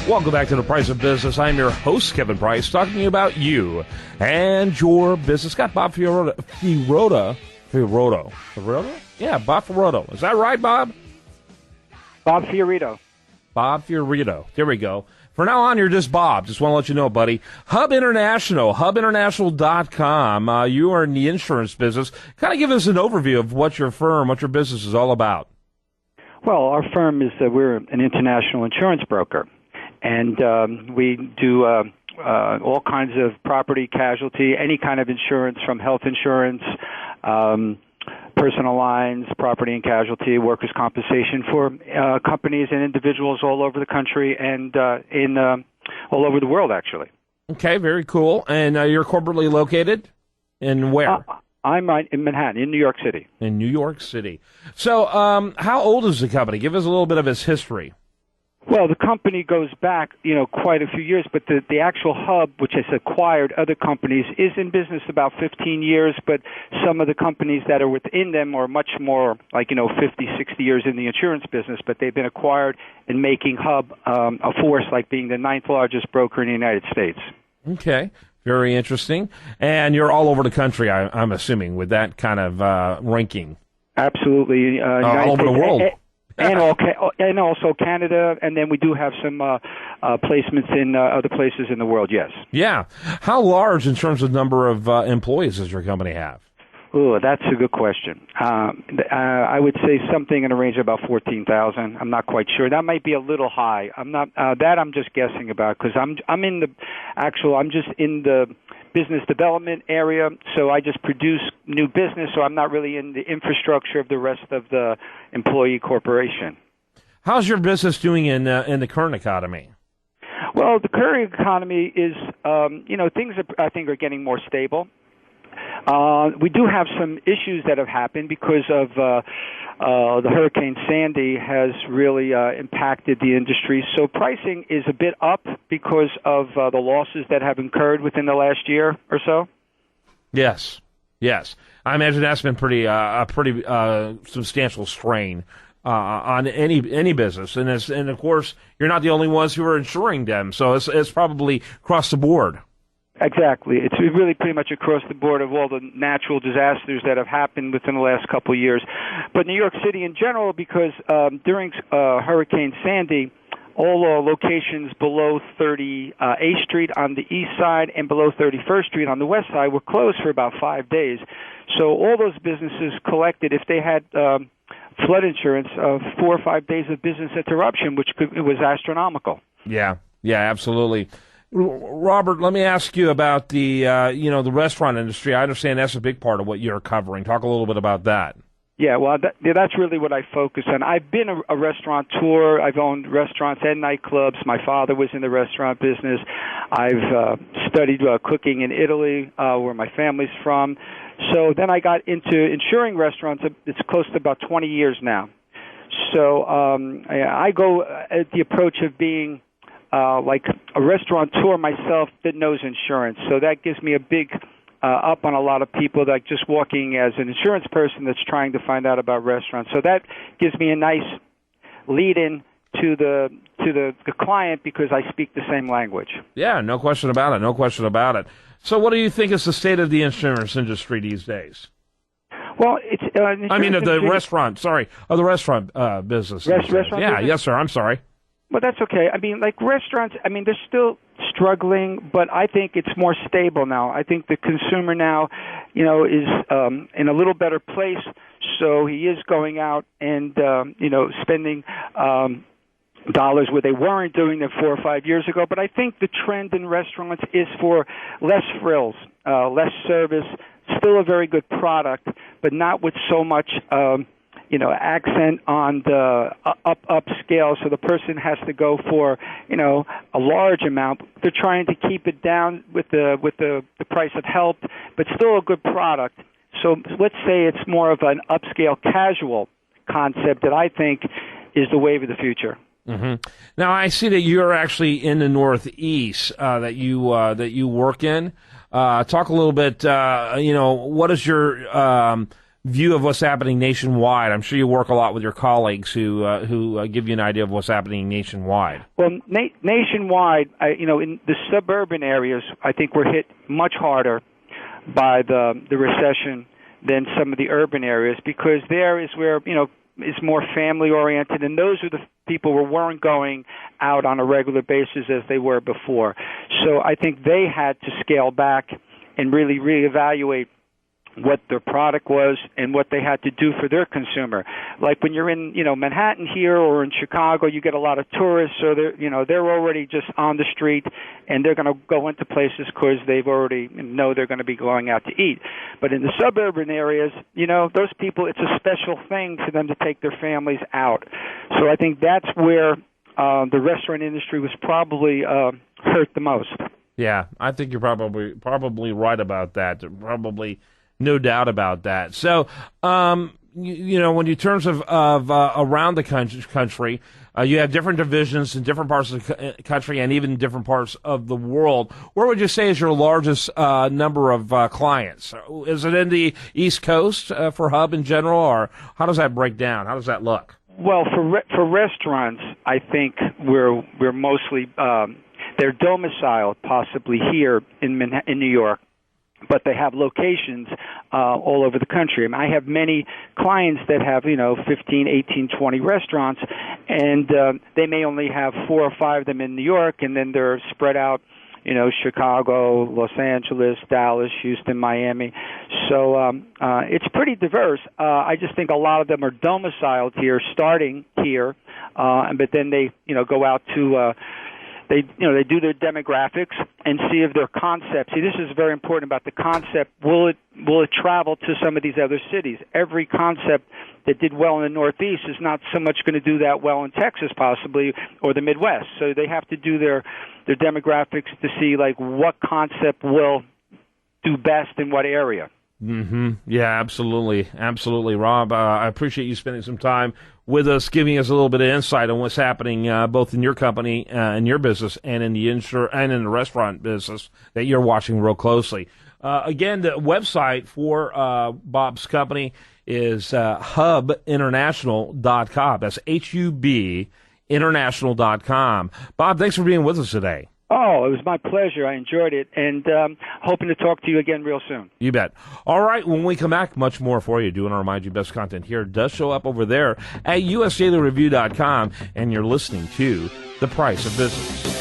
Welcome back to The Price of Business. I'm your host, Kevin Price, talking to you about you and your business. Got Bob Fiorito. Yeah, Bob Fiorito. Is that right, Bob? Bob Fiorito. Bob Fiorito. There we go. For now on, you're just Bob. Just want to let you know, buddy. Hub International, hubinternational.com. You are in the insurance business. Kind of give us an overview of what your firm, what your business is all about. Well, our firm is we're an international insurance broker, and we do all kinds of property, casualty, any kind of insurance, from health insurance, personal lines, property and casualty, workers' compensation for companies and individuals all over the country and all over the world, actually. Okay, very cool. And you're corporately located in where? I'm in Manhattan, in New York City. In New York City. So how old is the company? Give us a little bit of its history. Well, the company goes back, quite a few years, but the actual hub, which has acquired other companies, is in business about 15 years, but some of the companies that are within them are much more, 50, 60 years in the insurance business, but they've been acquired and making Hub a force, like being the ninth largest broker in the United States. Okay. Very interesting. And you're all over the country, I'm assuming, with that kind of ranking. Absolutely. All over the world. And also Canada, and then we do have some placements in other places in the world, yes. Yeah. How large in terms of number of employees does your company have? Oh, that's a good question. I would say something in the range of about 14,000. I'm not quite sure. That might be a little high. I'm not. I'm just guessing about, because I'm just in the business development area, so I just produce new business, so I'm not really in the infrastructure of the rest of the employee corporation. How's your business doing in the current economy? Well, the current economy is, things I think are getting more stable. We do have some issues that have happened because of the Hurricane Sandy has really impacted the industry. So pricing is a bit up because of the losses that have incurred within the last year or so. Yes. I imagine that's been a pretty substantial strain on any business, and of course you're not the only ones who are insuring them. So it's probably across the board. Exactly. It's really pretty much across the board of all the natural disasters that have happened within the last couple of years. But New York City in general, because during Hurricane Sandy, all locations below 38th Street on the east side and below 31st Street on the west side were closed for about 5 days. So all those businesses collected, if they had flood insurance, 4 or 5 days of business interruption, it was astronomical. Yeah, absolutely. Robert, let me ask you about the restaurant industry. I understand that's a big part of what you're covering. Talk a little bit about that. Yeah, well, that's really what I focus on. I've been a restaurateur. I've owned restaurants and nightclubs. My father was in the restaurant business. I've studied cooking in Italy, where my family's from. So then I got into insuring restaurants. It's close to about 20 years now. So I go at the approach of being like a restaurateur myself that knows insurance. So that gives me a big up on a lot of people that just walking as an insurance person that's trying to find out about restaurants. So that gives me a nice lead-in to the client because I speak the same language. Yeah, no question about it. So what do you think is the state of the insurance industry these days? Well, it's of the restaurant business. Restaurant business? Yes, sir. I'm sorry. Well, that's okay. Restaurants, they're still struggling, but I think it's more stable now. I think the consumer now, is in a little better place, so he is going out and, spending dollars where they weren't doing them 4 or 5 years ago. But I think the trend in restaurants is for less frills, less service, still a very good product, but not with so much accent on the upscale, so the person has to go for, a large amount. They're trying to keep it down with the price of help, but still a good product. So let's say it's more of an upscale casual concept that I think is the wave of the future. Mm-hmm. Now, I see that you're actually in the Northeast that you work in. Talk a little bit, what is your view of what's happening nationwide? I'm sure you work a lot with your colleagues who give you an idea of what's happening nationwide. Well, nationwide, in the suburban areas, I think we're hit much harder by the recession than some of the urban areas, because there is where, is more family oriented, and those are the people who weren't going out on a regular basis as they were before. So I think they had to scale back and really reevaluate what their product was and what they had to do for their consumer. Like when you're in, Manhattan here or in Chicago, you get a lot of tourists, so they're already just on the street, and they're going to go into places because they've already know they're going to be going out to eat. But in the suburban areas, those people, it's a special thing for them to take their families out. So I think that's where the restaurant industry was probably hurt the most. Yeah, I think you're probably right about that. Probably. No doubt about that. So, when in terms of around the country, you have different divisions in different parts of the country and even different parts of the world. Where would you say is your largest number of clients? Is it in the East Coast for Hub in general, or how does that break down? How does that look? Well, for restaurants, I think we're mostly they're domiciled possibly here in New York, but they have locations all over the country. I have many clients that have, 15, 18, 20 restaurants, and they may only have 4 or 5 of them in New York, and then they're spread out, Chicago, Los Angeles, Dallas, Houston, Miami. So it's pretty diverse. I just think a lot of them are domiciled here, starting here, but then they, go out to they do their demographics and see if their concept. See, this is very important about the concept. Will it travel to some of these other cities? Every concept that did well in the Northeast is not so much going to do that well in Texas, possibly, or the Midwest. So they have to do their demographics to see what concept will do best in what area. Mm-hmm. Yeah, absolutely, Rob. I appreciate you spending some time with us, giving us a little bit of insight on what's happening both in your company and your business, and in the and in the restaurant business that you're watching real closely. Again, the website for Bob's company is hubinternational.com. That's HUB international.com. Bob, thanks for being with us today. Oh, it was my pleasure. I enjoyed it, and hoping to talk to you again real soon. You bet. All right, when we come back, much more for you. Do want to remind you, best content here does show up over there at usdailyreview.com, and you're listening to The Price of Business.